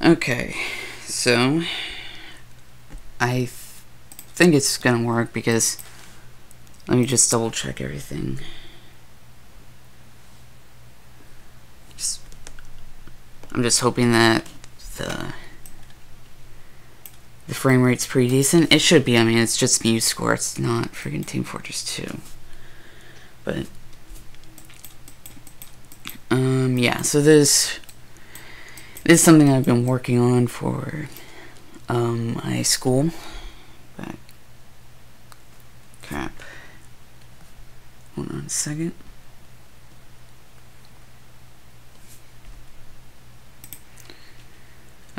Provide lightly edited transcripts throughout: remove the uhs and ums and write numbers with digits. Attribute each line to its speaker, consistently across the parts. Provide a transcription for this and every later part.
Speaker 1: Okay, so I think it's gonna work because let me just double check everything. I'm just hoping that the frame rate's pretty decent. It should be. I mean, it's just Musescore. It's not freaking Team Fortress 2. But yeah. So this is something I've been working on for my school. But crap. Hold on a second.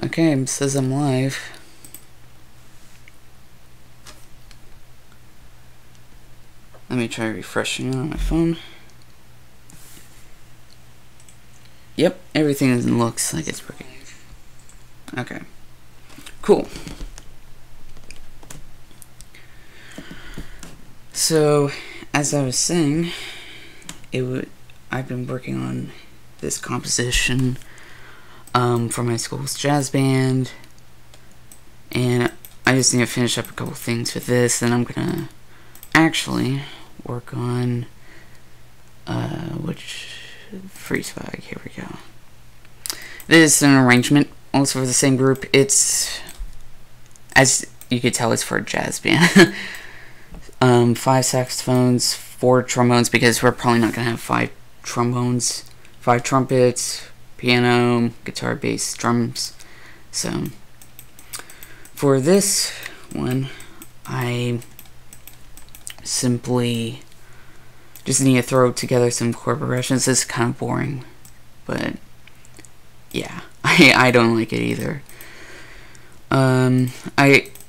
Speaker 1: Okay, it says I'm live. Let me try refreshing on my phone. Yep, everything looks like it's working. Okay, cool. So, as I was saying, I've been working on this composition for my school's jazz band, and I just need to finish up a couple things with this, and I'm gonna actually work on which freeze bag. Here we go. This is an arrangement also for the same group. It's, as you could tell, it's for a jazz band. 5 saxophones, 4 trombones, because we're probably not gonna have 5 trombones, 5 trumpets, piano, guitar, bass, drums. So for this one, I simply just need to throw together some chord progressions. This is kind of boring, but yeah, I don't like it either.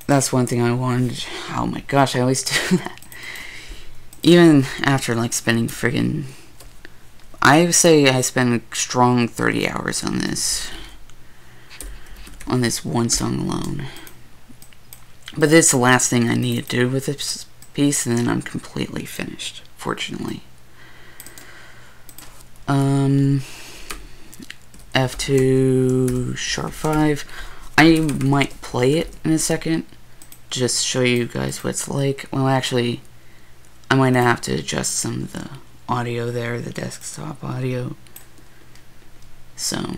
Speaker 1: That's one thing I wanted. Oh my gosh, I always do that. Even after like spending friggin', I would say I spent a strong 30 hours on this one song alone. But this is the last thing I need to do with this piece, and then I'm completely finished, fortunately. F2 sharp 5. I might play it in a second, just show you guys what it's like. Well, actually, I might have to adjust some of the audio there, the desktop audio, so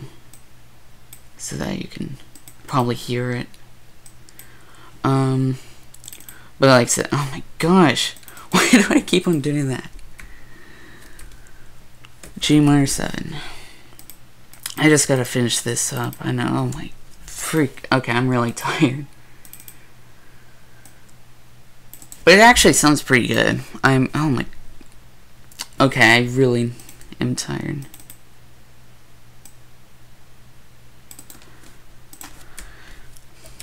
Speaker 1: that you can probably hear it. But like I said, oh my gosh, why do I keep on doing that? G minor 7. I just gotta finish this up. I know. Oh my freak. Okay, I'm really tired. But it actually sounds pretty good. Oh my. Okay, I really am tired.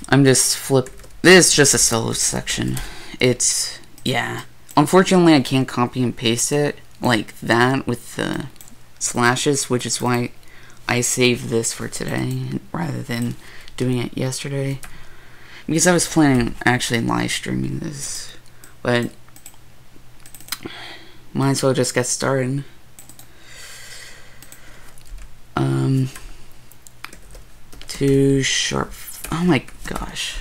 Speaker 1: I'm just this is just a solo section. It's, yeah. Unfortunately, I can't copy and paste it like that with the slashes, which is why I saved this for today rather than doing it yesterday. Because I was planning on actually live streaming this. But might as well just get started. 2 sharp. Oh my gosh.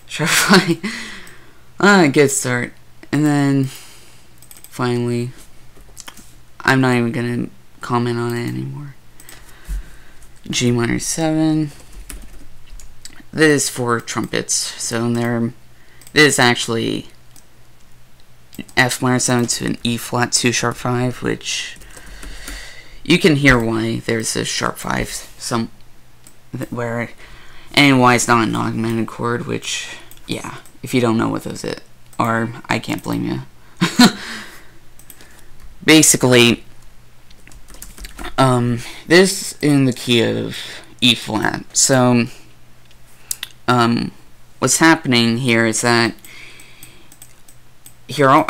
Speaker 1: Sharp 5. Good start. And then finally, I'm not even gonna comment on it anymore. G minor 7. This is for trumpets. So this is actually F minor 7 to an E flat 2 sharp 5, which you can hear why there's a sharp 5 and why it's not an augmented chord, which, yeah, if you don't know what those are, I can't blame you. Basically, this in the key of E flat. So, what's happening here is that here,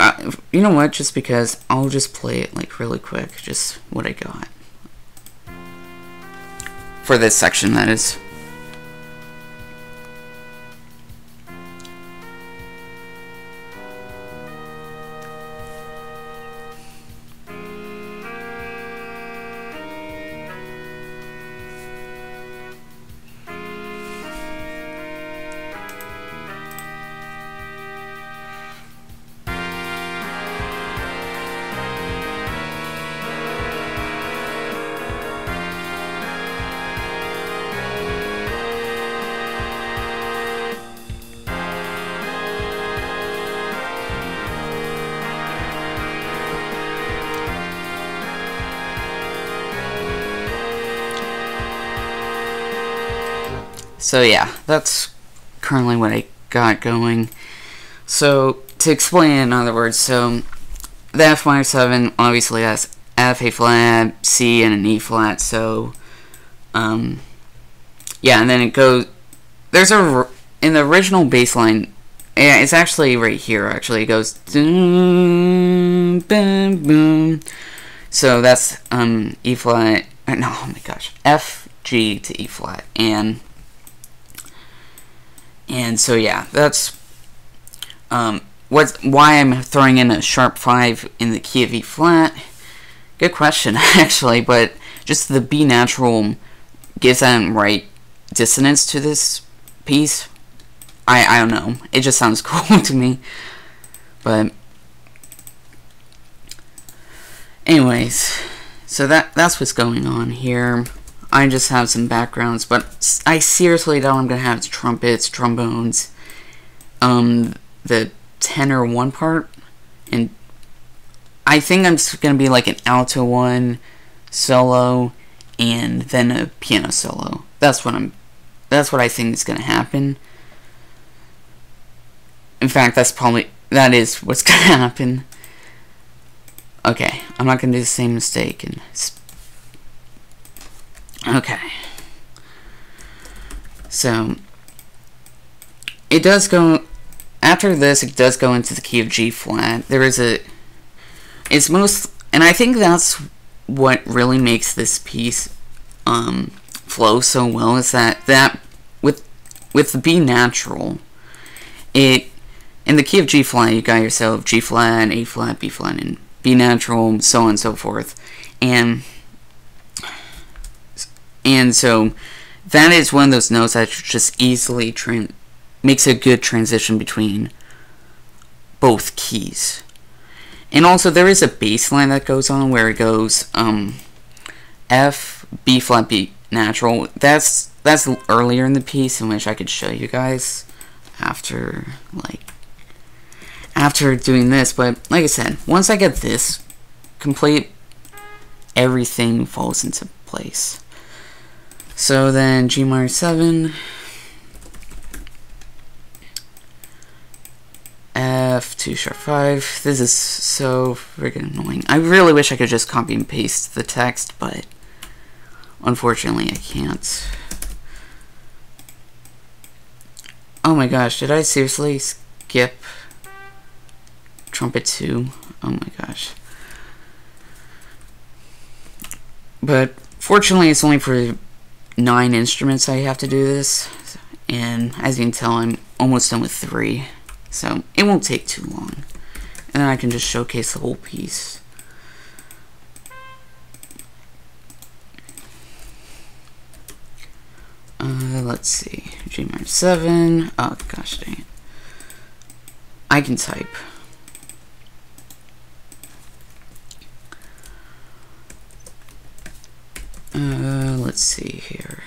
Speaker 1: you know what, just because I'll just play it like really quick, just what I got for this section, that is. So yeah, that's currently what I got going. So to explain in other words, so the F minor 7 obviously has F, A flat, C, and an E flat. So yeah, and then it goes. There's in the original bass line. Yeah, it's actually right here. Actually, it goes boom, boom, boom. So that's E flat. No, oh my gosh, F, G to E flat, and so yeah, that's why I'm throwing in a sharp 5 in the key of E flat. Good question, actually, but just the B natural gives that right dissonance to this piece. I don't know. It just sounds cool to me. But anyways, so that's what's going on here. I just have some backgrounds, but I seriously doubt I'm gonna have trumpets, trombones, the tenor 1 part, and I think I'm just gonna be like an alto 1 solo and then a piano solo. That's what I think is gonna happen. In fact, that is what's gonna happen. Okay, I'm not gonna do the same mistake. Okay. So it does go after this. It does go into the key of G flat. And I think that's what really makes this piece flow so well, is that with the B natural, in the key of G flat, you got yourself G flat, A flat, B flat, and B natural, so on and so forth. And so that is one of those notes that just easily makes a good transition between both keys. And also there is a bass line that goes on where it goes F, B flat, B natural. That's earlier in the piece, in which I could show you guys after doing this. But like I said, once I get this complete, everything falls into place. So then G minor 7, F, 2 sharp 5. This is so friggin' annoying. I really wish I could just copy and paste the text, but unfortunately I can't. Oh my gosh, did I seriously skip trumpet 2? Oh my gosh. But fortunately it's only for 9 instruments I have to do this, and as you can tell, I'm almost done with 3, so it won't take too long, and then I can just showcase the whole piece. Let's see, G minor 7, oh gosh dang it, I can type. Let's see here.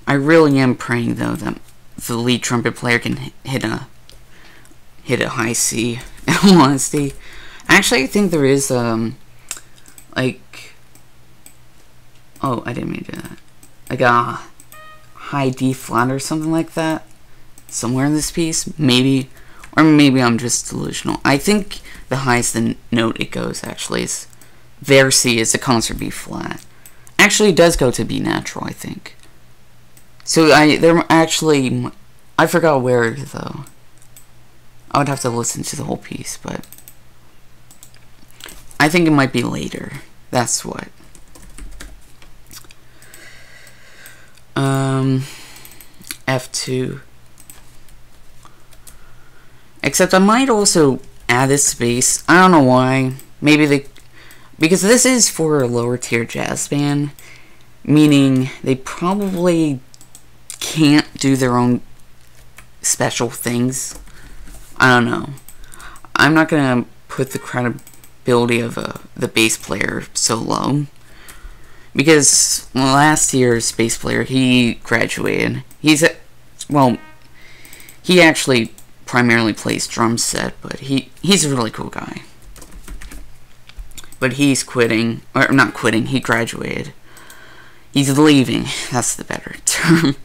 Speaker 1: I really am praying though that the lead trumpet player can hit a high C. In all honesty, actually, I think there is like, oh, I didn't mean to do that. Like a high D flat or something like that somewhere in this piece, maybe, or maybe I'm just delusional. I think the highest note it goes actually is. Their C is a concert B flat. Actually, it does go to B natural, I think. So they're actually, I forgot where though. I would have to listen to the whole piece, but I think it might be later. That's what. F2. Except I might also add this space. I don't know why. Maybe because this is for a lower tier jazz band, meaning they probably can't do their own special things. I don't know. I'm not gonna put the credibility of the bass player so low, because last year's bass player, he graduated. He actually primarily plays drum set, but he's a really cool guy. But he's quitting, or not quitting, he graduated. He's leaving. That's the better term.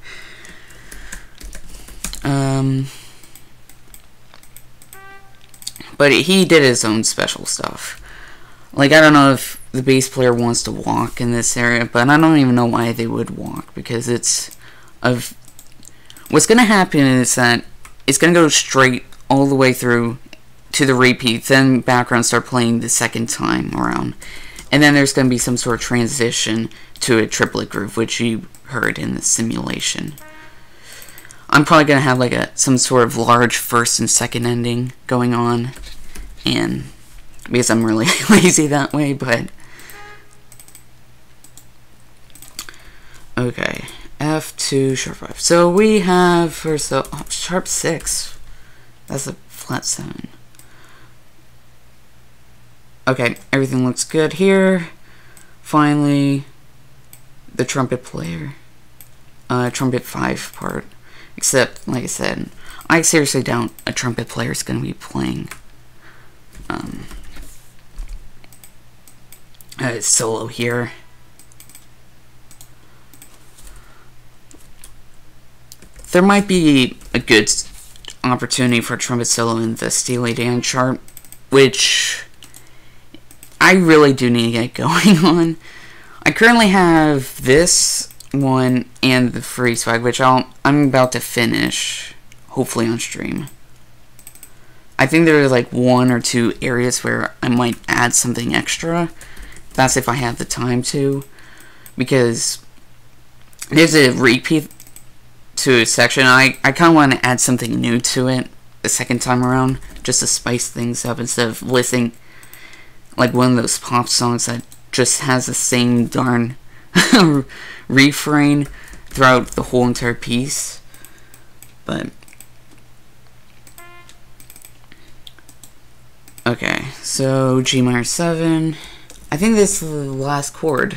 Speaker 1: But he did his own special stuff. Like, I don't know if the bass player wants to walk in this area, but I don't even know why they would walk, because it's of what's gonna happen is that it's gonna go straight all the way through to the repeat, then background start playing the second time around, and then there's gonna be some sort of transition to a triplet groove, which you heard in the simulation. I'm probably gonna have like some sort of large first and second ending going on, and because I'm really lazy that way, but okay, F2 sharp 5. So we have first sharp 6. That's a flat 7. Okay, everything looks good here. Finally, the trumpet player, trumpet 5 part. Except, like I said, I seriously doubt a trumpet player is going to be playing solo here. There might be a good opportunity for a trumpet solo in the Steely Dan chart, which I really do need to get going on. I currently have this one and the free swag, which I'm about to finish, hopefully on stream. I think there are like 1 or 2 areas where I might add something extra. That's if I have the time to, because there's a repeat to a section. I kind of want to add something new to it the second time around, just to spice things up instead of listening like one of those pop songs that just has the same darn refrain throughout the whole entire piece. But okay, so G minor 7. I think this is the last chord.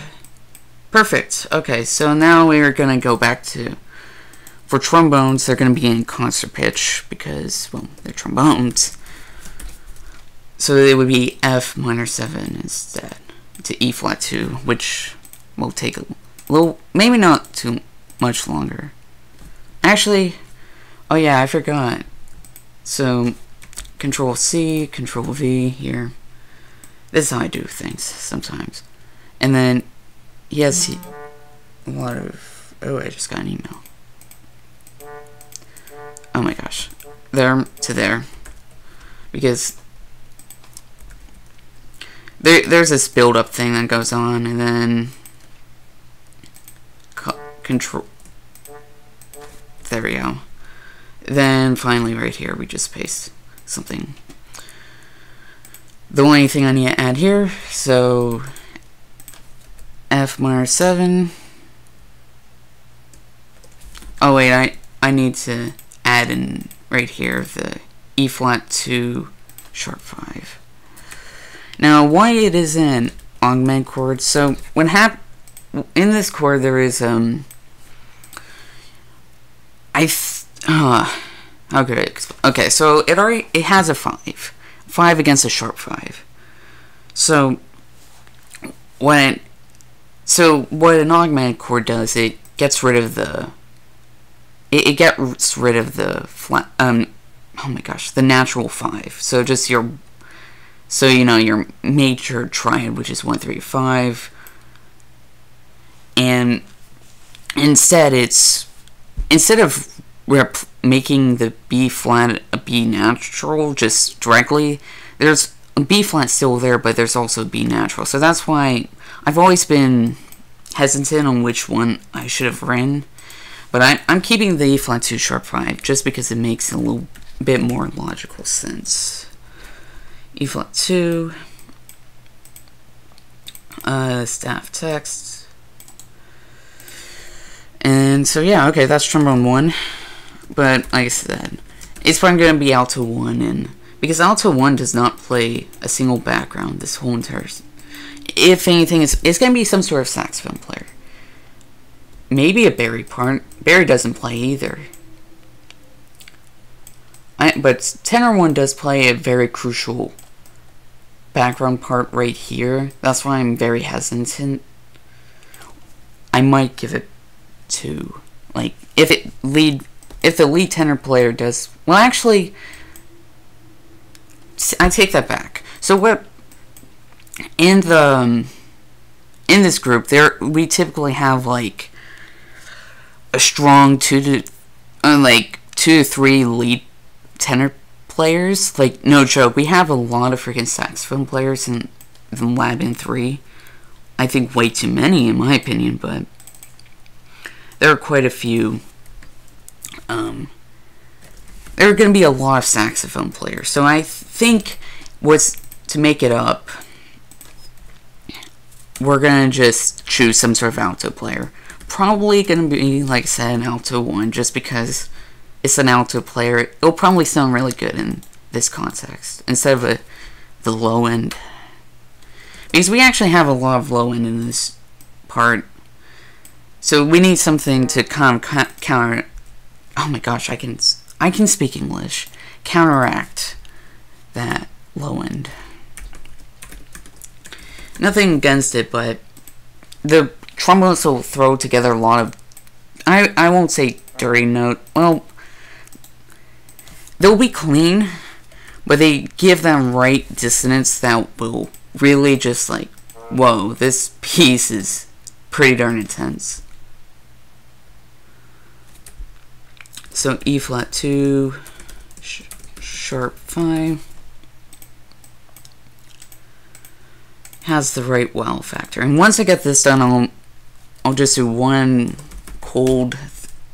Speaker 1: Perfect. Okay, so now we're gonna go back to, for trombones, they're gonna be in concert pitch because, well, they're trombones. So it would be F minor 7 instead to E flat 2, which will take a little, maybe not too much longer. Actually, oh yeah, I forgot. So Control C, Control V here. This is how I do things sometimes. And then he has a lot of, oh, I just got an email. Oh my gosh. There to there. Because there's this build-up thing that goes on, and then control. There we go. Then finally right here we just paste something. The only thing I need to add here, so F minor 7. Oh wait, I need to add in right here the E flat 2 sharp 5. Now why it is an augment chord? So when in this chord there is how could I explain? Okay, so it has a 5 against a sharp 5. So what an augmented chord does, it gets rid of the flat oh my gosh, the natural 5. So just your major triad, which is 1 3 5, and instead of making the B flat a B natural just directly, there's a B flat still there, but there's also B natural. So that's why I've always been hesitant on which one I should have written, but I'm keeping the E flat 2 sharp 5 just because it makes a little bit more logical sense. E flat 2, staff text, and so yeah, okay, that's trombone 1. But like I said, it's probably going to be alto 1, and because alto 1 does not play a single background this whole entire. If anything, it's going to be some sort of saxophone player. Maybe a Barry part. Barry doesn't play either. But tenor 1 does play a very crucial background part right here. That's why I'm very hesitant. I might give it 2. Like, if the lead tenor player does well, actually, I take that back. So what in this group we typically have like a strong 2 to 3 lead tenor players. Like, no joke, we have a lot of freaking saxophone players in Lab in 3. I think way too many in my opinion, but there are quite a few. There are going to be a lot of saxophone players, so I think to make it up, we're going to just choose some sort of alto player. Probably going to be, like I said, an alto 1, just because it's an alto player. It'll probably sound really good in this context, instead of the low end. Because we actually have a lot of low end in this part. So we need something to kind of counter... Oh my gosh, I can speak English. Counteract that low end. Nothing against it, but the trombones will throw together a lot of... I won't say dirty note. Well, they'll be clean, but they give them right dissonance that will really just like, whoa, this piece is pretty darn intense. So E flat 2, sharp 5 has the right wow factor. And once I get this done, I'll just do one cold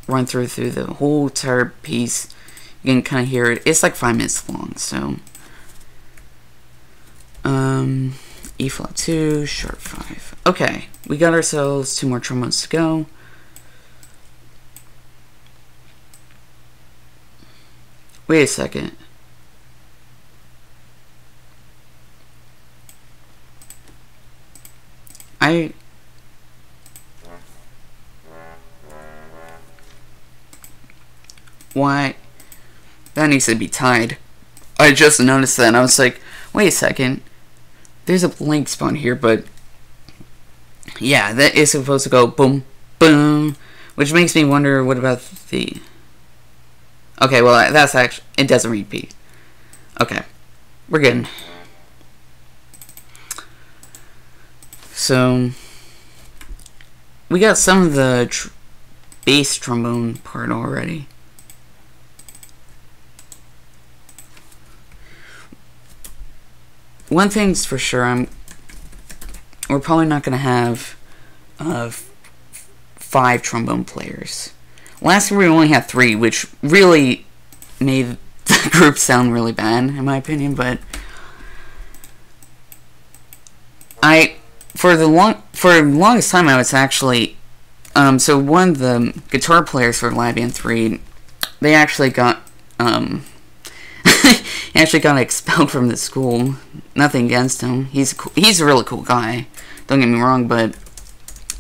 Speaker 1: run through the whole entire piece. You can kind of hear it. It's like 5 minutes long. So E flat 2, sharp 5. Okay, we got ourselves 2 more trombones to go. Wait a second. Why? That needs to be tied. I just noticed that and I was like, wait a second. There's a blank spot here, but yeah, that is supposed to go boom, boom, which makes me wonder, what about the... Okay, well, that's actually... It doesn't repeat. Okay. We're good. So... We got some of the bass trombone part already. One thing's for sure, we're probably not going to have 5 trombone players. Last year we only had 3, which really made the group sound really bad, in my opinion. But for the longest time I was actually so one of the guitar players for Live Band 3, they actually got he actually got expelled from the school. Nothing against him. He's a really cool guy. Don't get me wrong, but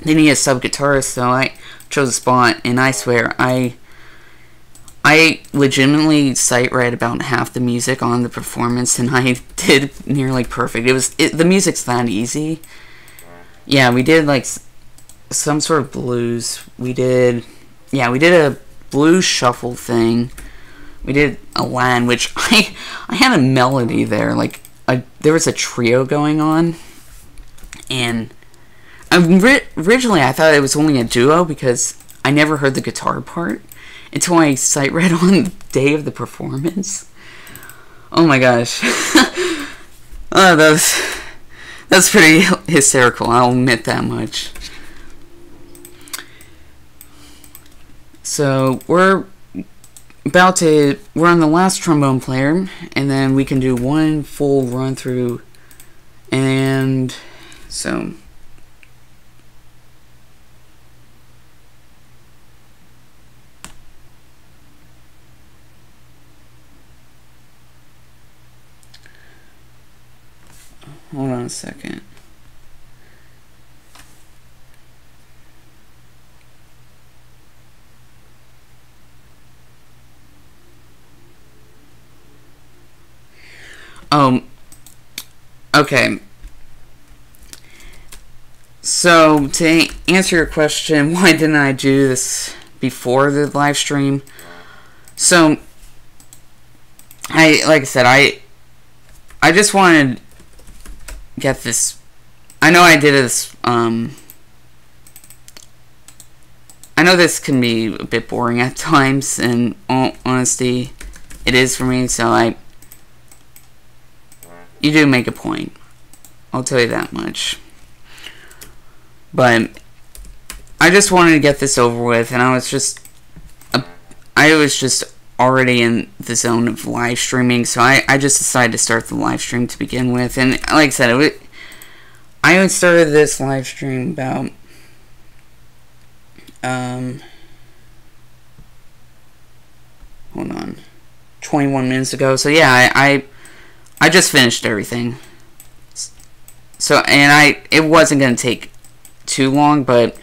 Speaker 1: they need a sub guitarist, so I chose a spot, and I swear I legitimately sight read about half the music on the performance, and I did nearly perfect. The music's that easy. Yeah, we did like some sort of blues. We did a blues shuffle thing. We did a Latin, which I had a melody there, like there was a trio going on, and originally I thought it was only a duo because I never heard the guitar part until I sight read on the day of the performance. Oh my gosh. Oh, that's pretty hysterical, I'll admit that much. So we're on the last trombone player, and then we can do one full run through, and so hold on a second. Okay. So So, to answer your question, why didn't I do this before the live stream? So, like I said, I just wanted to get this. I know I did this. I know this can be a bit boring at times, and all honesty, it is for me. So you do make a point. I'll tell you that much. But I just wanted to get this over with, and I was just already in the zone of live streaming, so I just decided to start the live stream to begin with. And like I said, I started this live stream about hold on, 21 minutes ago. So yeah, I just finished everything. So, and it wasn't gonna take too long, but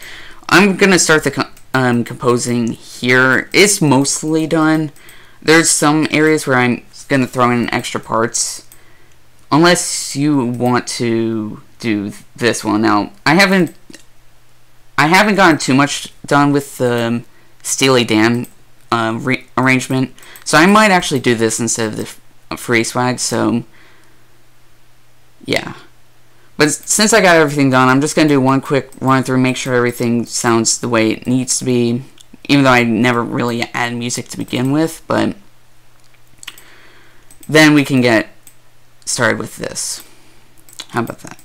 Speaker 1: I'm gonna start the composing here. It's mostly done. There's some areas where I'm gonna throw in extra parts, unless you want to do this one. Now, I haven't gotten too much done with the Steely Dan arrangement, so I might actually do this instead of the free swag. So yeah. But since I got everything done, I'm just going to do one quick run through, make sure everything sounds the way it needs to be, even though I never really added music to begin with. But then we can get started with this. How about that?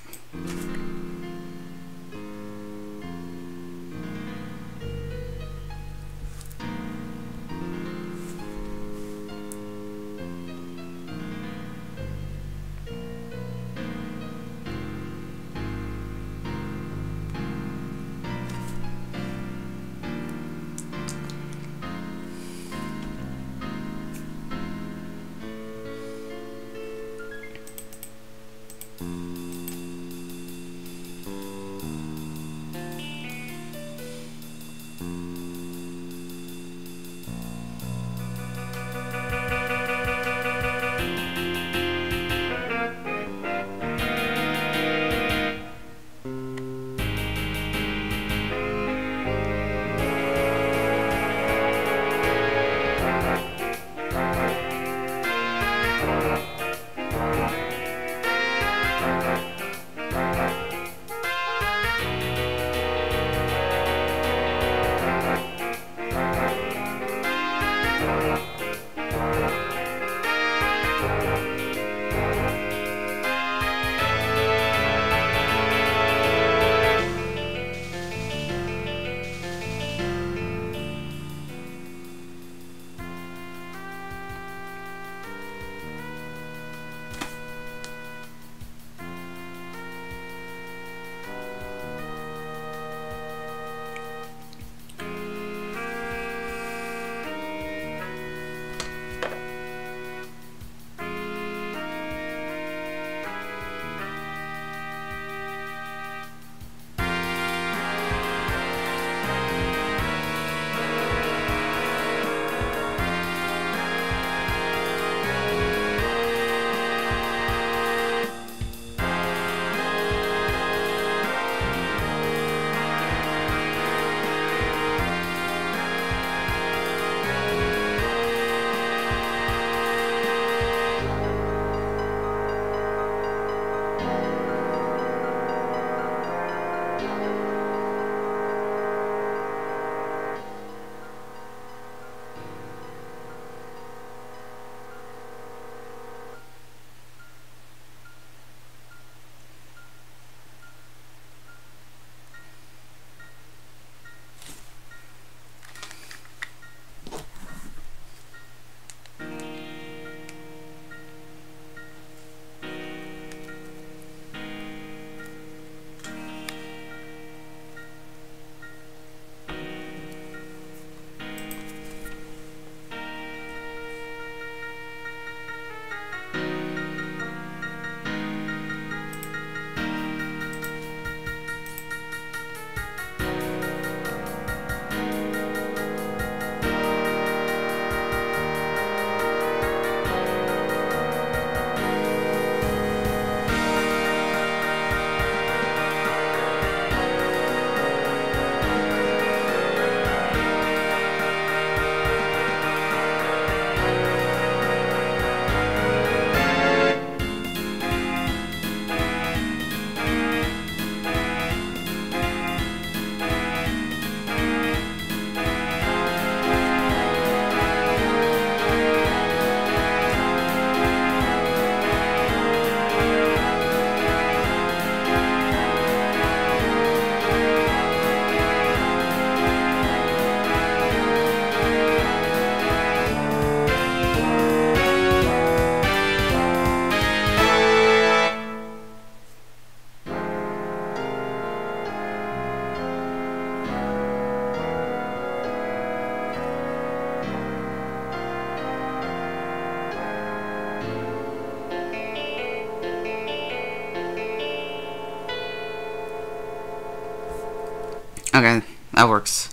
Speaker 1: Okay, that works.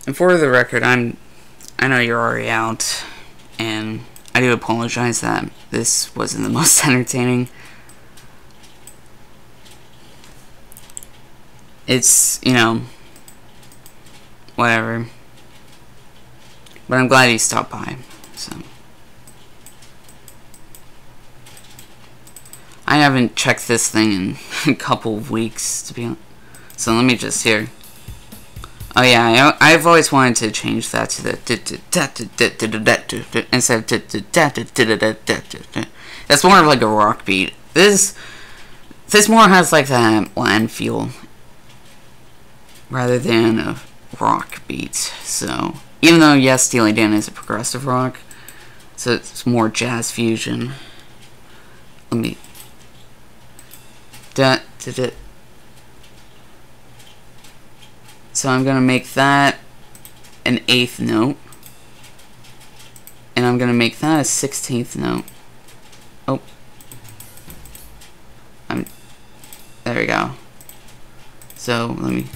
Speaker 1: And for the record, I know you're already out, and I do apologize that this wasn't the most entertaining. It's, you know, whatever. But I'm glad he stopped by, so. I haven't checked this thing in a couple of weeks, to be honest. So let me just hear. Oh yeah, I've always wanted to change that to the instead of that's more of like a rock beat. This more has like that Latin feel rather than a rock beat. So even though yes, Steely Dan is a progressive rock, so it's more jazz fusion. Let me So I'm gonna make that an 8th note, and I'm gonna make that a 16th note. Oh, there we go. So let me.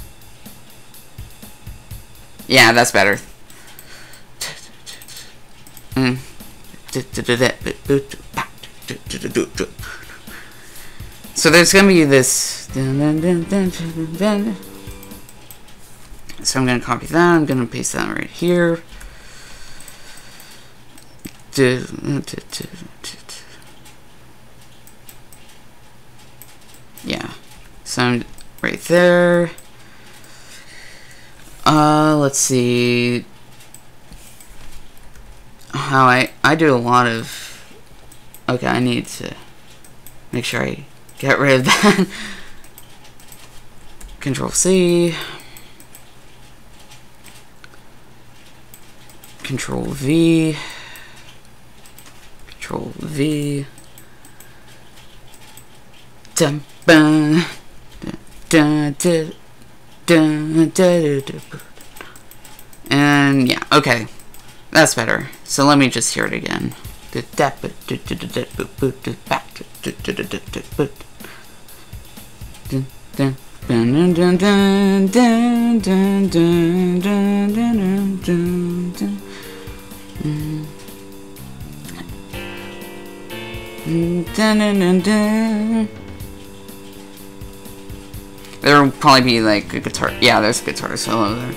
Speaker 1: Yeah, that's better. So there's gonna be this. So I'm going to copy that, I'm going to paste that right here. Yeah. So I'm right there. Let's see. How I do a lot of. Okay, I need to make sure I get rid of that. Control C. Control V. Control V. Dun, dun, dun, dun, dun, dun, dun. And yeah, okay. That's better. So let me just hear it again. There'll probably be like a guitar. Yeah, there's a guitar solo there.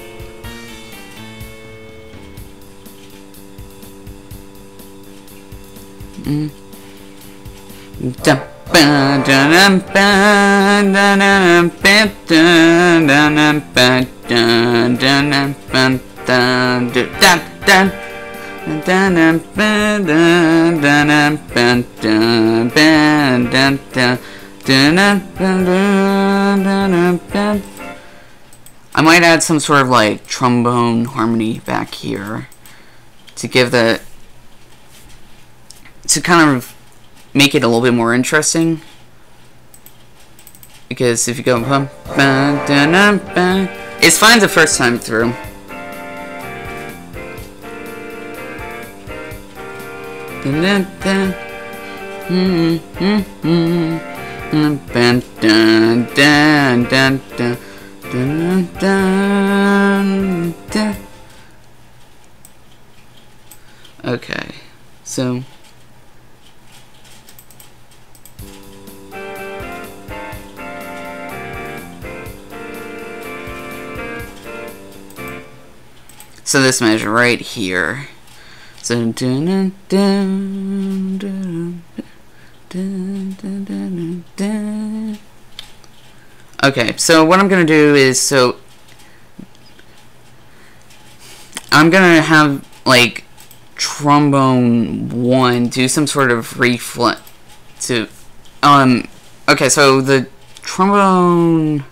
Speaker 1: I might add some sort of like trombone harmony back here to give the to kind of make it a little bit more interesting, because if you go it's fine the first time through. Okay, so this measure right here. So okay, so what I'm gonna do is, so I'm gonna have like trombone 1 do some sort of reflex to okay, so the trombone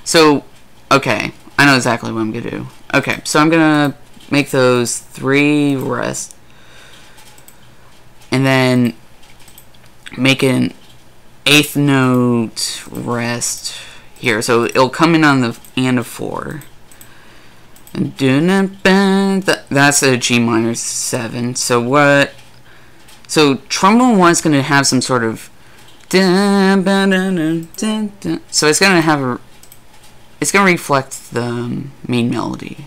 Speaker 1: so okay, I know exactly what I'm gonna do. Okay, so I'm gonna make those 3 rests and then make an 8th note rest here, so it'll come in on the and of 4. That's a G minor 7. So what? So trombone 1 is going to have some sort of. So it's going to have a. It's going to reflect the main melody.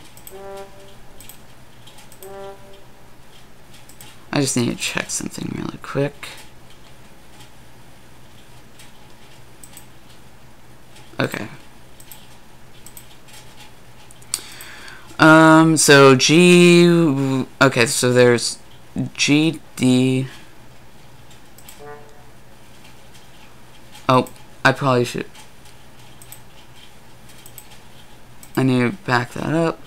Speaker 1: I just need to check something really quick. Okay. So G. Okay, so there's G, D. Oh, I probably should. I need to back that up.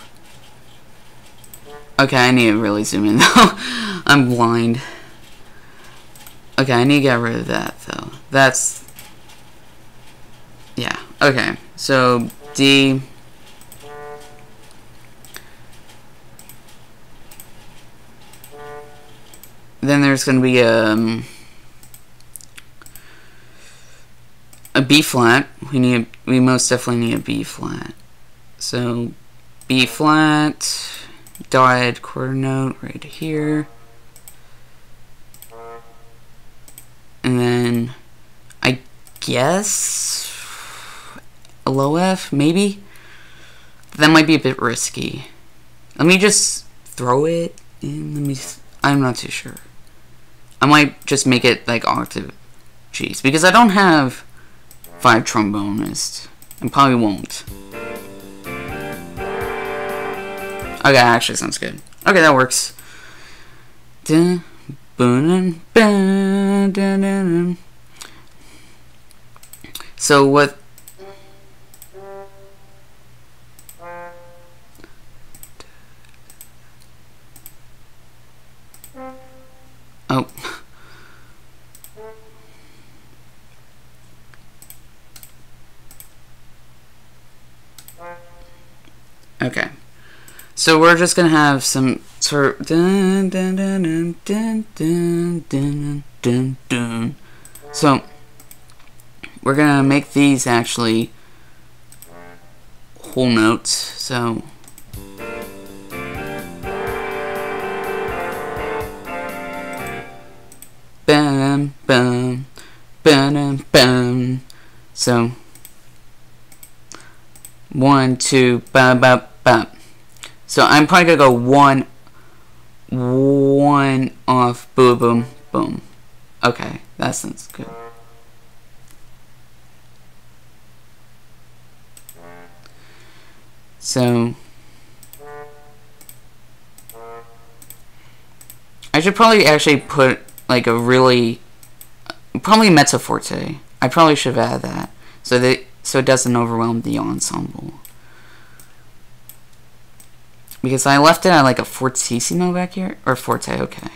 Speaker 1: Okay, I need to really zoom in though. I'm blind. Okay, I need to get rid of that though. That's. Yeah, okay. So D. Then there's going to be a B flat. We most definitely need a B flat. So B flat, dotted quarter note right here. And then I guess a low F, maybe? That might be a bit risky. Let me just throw it in. I'm not too sure. I might just make it like octave G's because I don't have 5 trombonists and probably won't. Okay, actually sounds good. Okay, that works. So what? Oh. Okay. So we're just gonna have some sort of dun dun dun dun dun dun dun dun dun. So we're gonna make these actually whole notes. So bam bam bam bam. So 1 2 ba ba ba. So I'm probably gonna go one off, boom, boom, boom. Okay, that sounds good. So I should probably actually put like a really probably mezzo forte. I probably should have added that so it doesn't overwhelm the ensemble. Because I left it at like a fortissimo back here. Or forte, okay.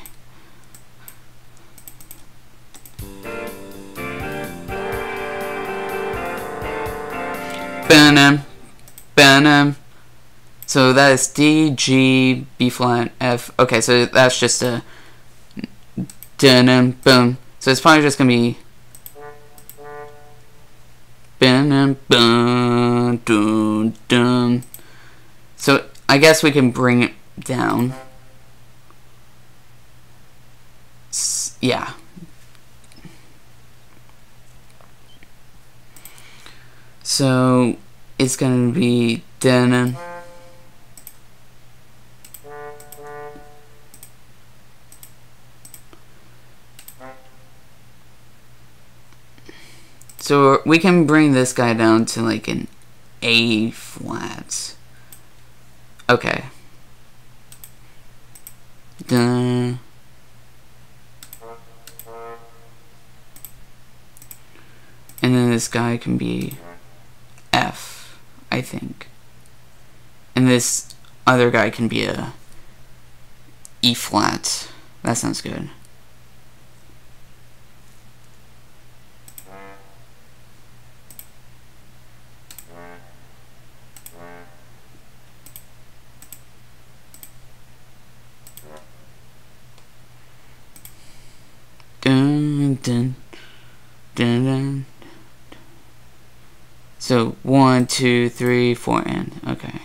Speaker 1: Ba-num, ba-num. So that is D, G, B flat, F. Okay, so that's just a dun boom. So it's probably just gonna be dun dun dun. So I guess we can bring it down. Yeah. So it's gonna be dun. So we can bring this guy down to like an A flat. Okay. Dun. And then this guy can be F, I think. And this other guy can be a E flat. That sounds good. Dun, dun, dun, dun. So 1 2 3 4 and okay.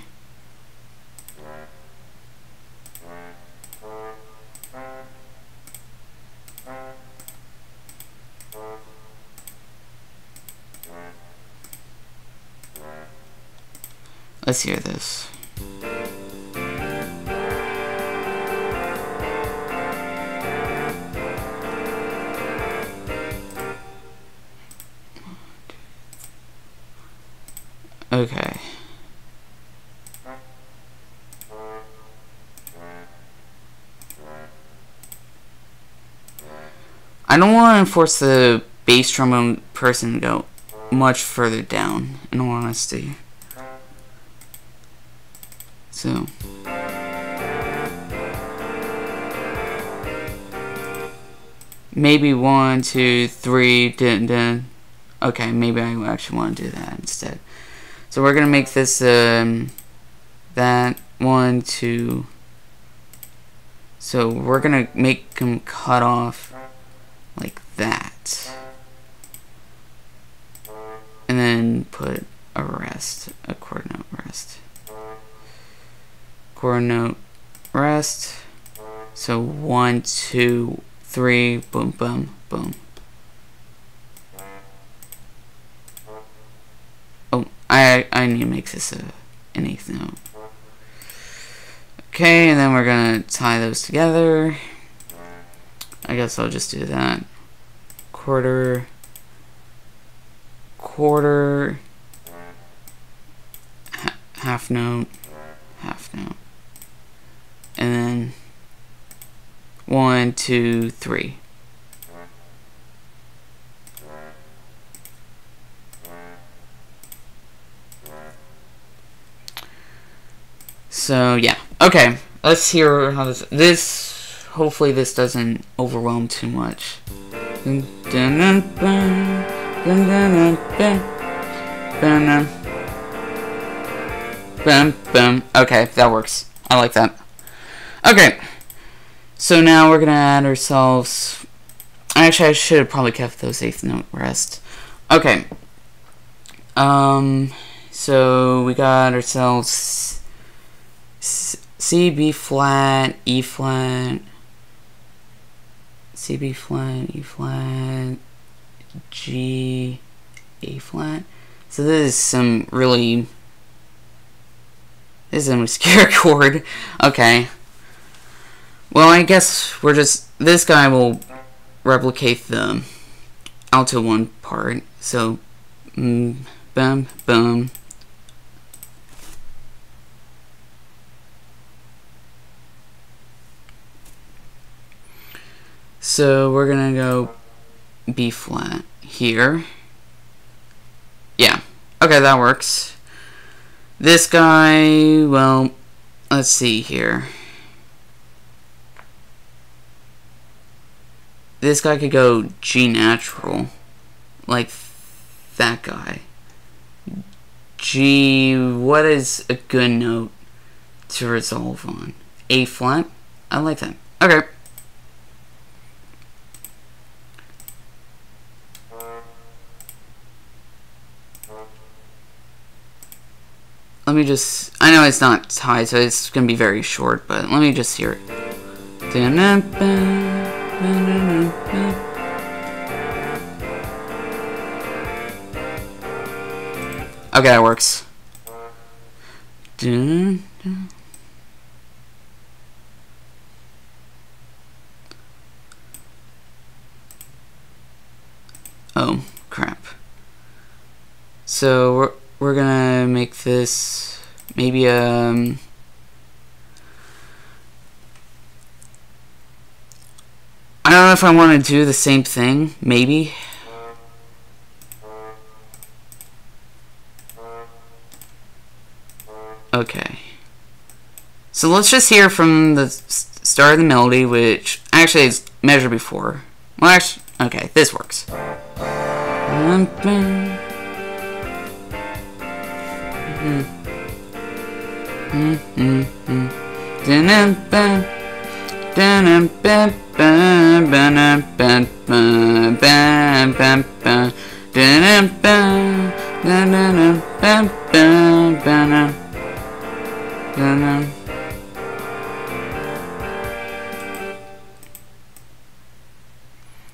Speaker 1: Let's hear this. Okay. I don't want to force the bass trombone person to go much further down, in all honesty. So. Maybe 1, 2, 3, dun. Okay, maybe I actually want to do that instead. So we're gonna make this that 1, 2. So we're gonna make them cut off like that, and then put a rest, a chord note rest, chord note rest. So 1, 2, 3, boom, boom, boom. Oh, I need to make this an eighth note. Okay, and then we're gonna tie those together. I guess I'll just do that. Quarter, quarter, half note, and then 1, 2, 3. So yeah, okay. Let's hear how this. Hopefully, this doesn't overwhelm too much. Okay, that works. I like that. Okay. So now we're gonna add ourselves. Actually, I should have probably kept those eighth note rest. Okay. So we got ourselves C, B flat, E flat, C, B flat, E flat, G, A flat. So this is some really. This is a Musescore chord. Okay. Well, I guess we're just. This guy will replicate the alto 1 part. So, boom, boom. So we're gonna go B flat here. Yeah. Okay, that works. This guy, well, let's see here. This guy could go G natural, like that guy. G, what is a good note to resolve on? A flat? I like that. Okay. Let me just, I know it's not high, so it's going to be very short, but let me just hear it. Okay, that works. Oh, crap. So we're gonna make this maybe I don't know if I want to do the same thing, maybe. Okay. So let's just hear from the start of the melody, which actually is measured before. Well, actually, okay, this works.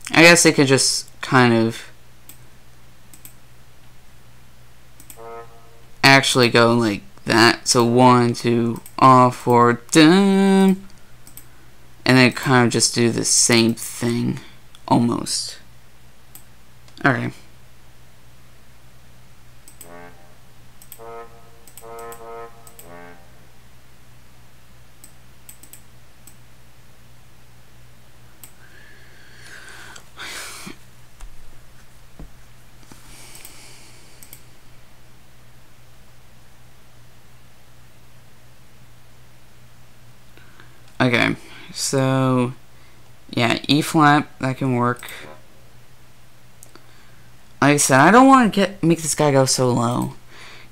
Speaker 1: I guess they could just kind of actually go like that. So 1, 2, all 4, dun, and then kind of just do the same thing, almost. Alright. Okay, so yeah, E flat, that can work. Like I said, I don't want to make this guy go so low.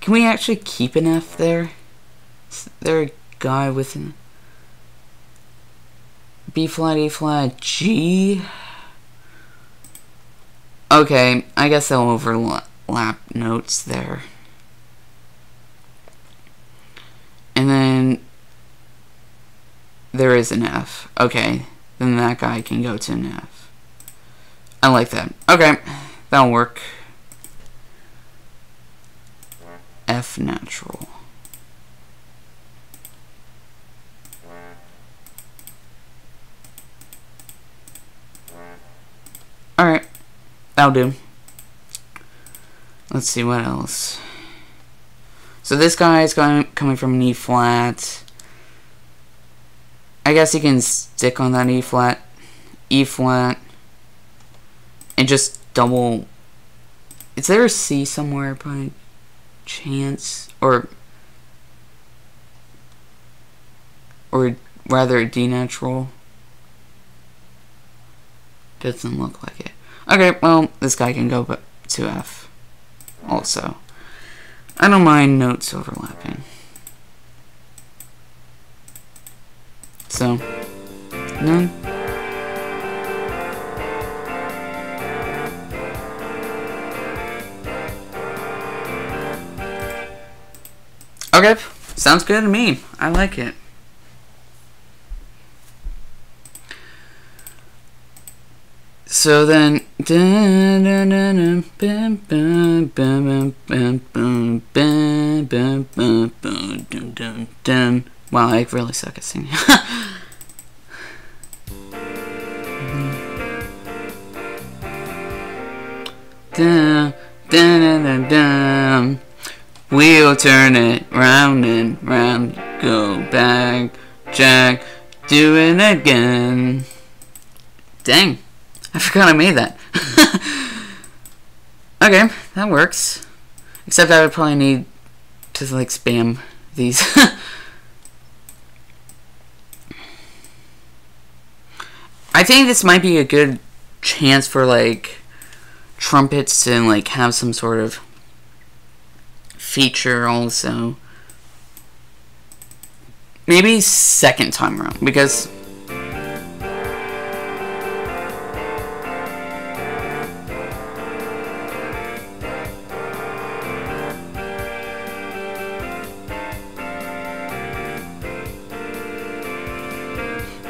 Speaker 1: Can we actually keep an F there? Is there a guy with an B flat, E flat, G? Okay, I guess they'll overlap notes there. And then there is an F. Okay, then that guy can go to an F. I like that. Okay, that'll work. F natural. Alright, that'll do. Let's see what else. So this guy is coming from an E flat. I guess he can stick on that E flat, and just double. Is there a C somewhere by chance, or rather a D natural? Doesn't look like it. Okay, well, this guy can go to F also. I don't mind notes overlapping. So, none. Okay, sounds good to me. I like it. So then, wow, I really suck at singing. We'll turn it round and round, go back, Jack, do it again. Dang, I forgot I made that. Okay, that works. Except I would probably need to like spam these. I think this might be a good chance for like trumpets to like have some sort of feature also. Maybe second time around, because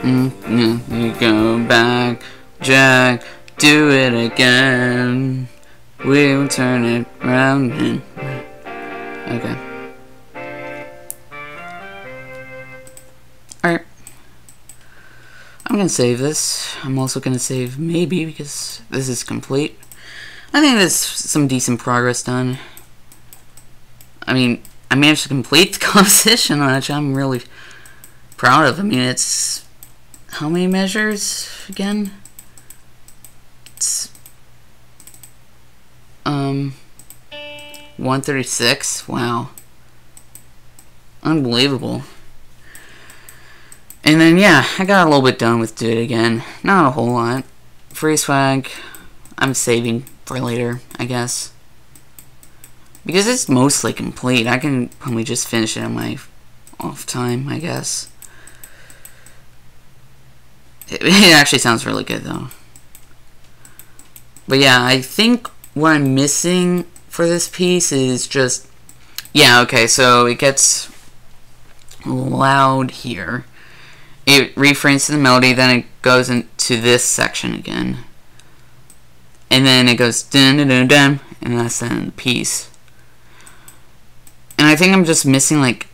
Speaker 1: you go back, Jack, do it again. We'll turn it round and round. Okay. Alright. I'm gonna save this. I'm also gonna save maybe because this is complete. I think there's some decent progress done. I mean, I managed to complete the composition, which I'm really proud of. I mean, it's how many measures again? It's 136. Wow, unbelievable. And then yeah, I got a little bit done with Do It Again. Not a whole lot. Freeze Flag, I'm saving for later, I guess, because it's mostly complete. I can probably just finish it on my off time, I guess. It actually sounds really good though. But yeah, I think what I'm missing for this piece is just, yeah, okay, so it gets loud here. It refrains to the melody, then it goes into this section again. And then it goes dun dun dun dun, and that's the end of the piece. And I think I'm just missing like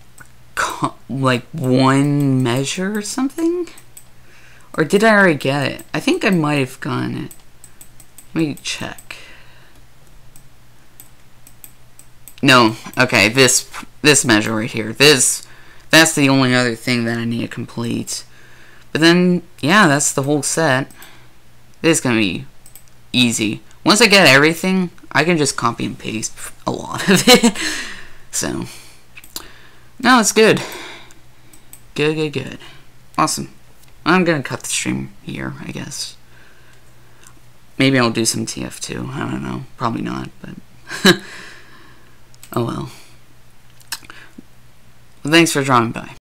Speaker 1: one measure or something. Or did I already get it? I think I might have gotten it. Let me check. No, okay, this measure right here. That's the only other thing that I need to complete. But then, yeah, that's the whole set. This is gonna be easy. Once I get everything, I can just copy and paste a lot of it. So, no, it's good. Good. Awesome. I'm gonna cut the stream here, I guess. Maybe I'll do some TF2. I don't know. Probably not, but oh well. Thanks for dropping by.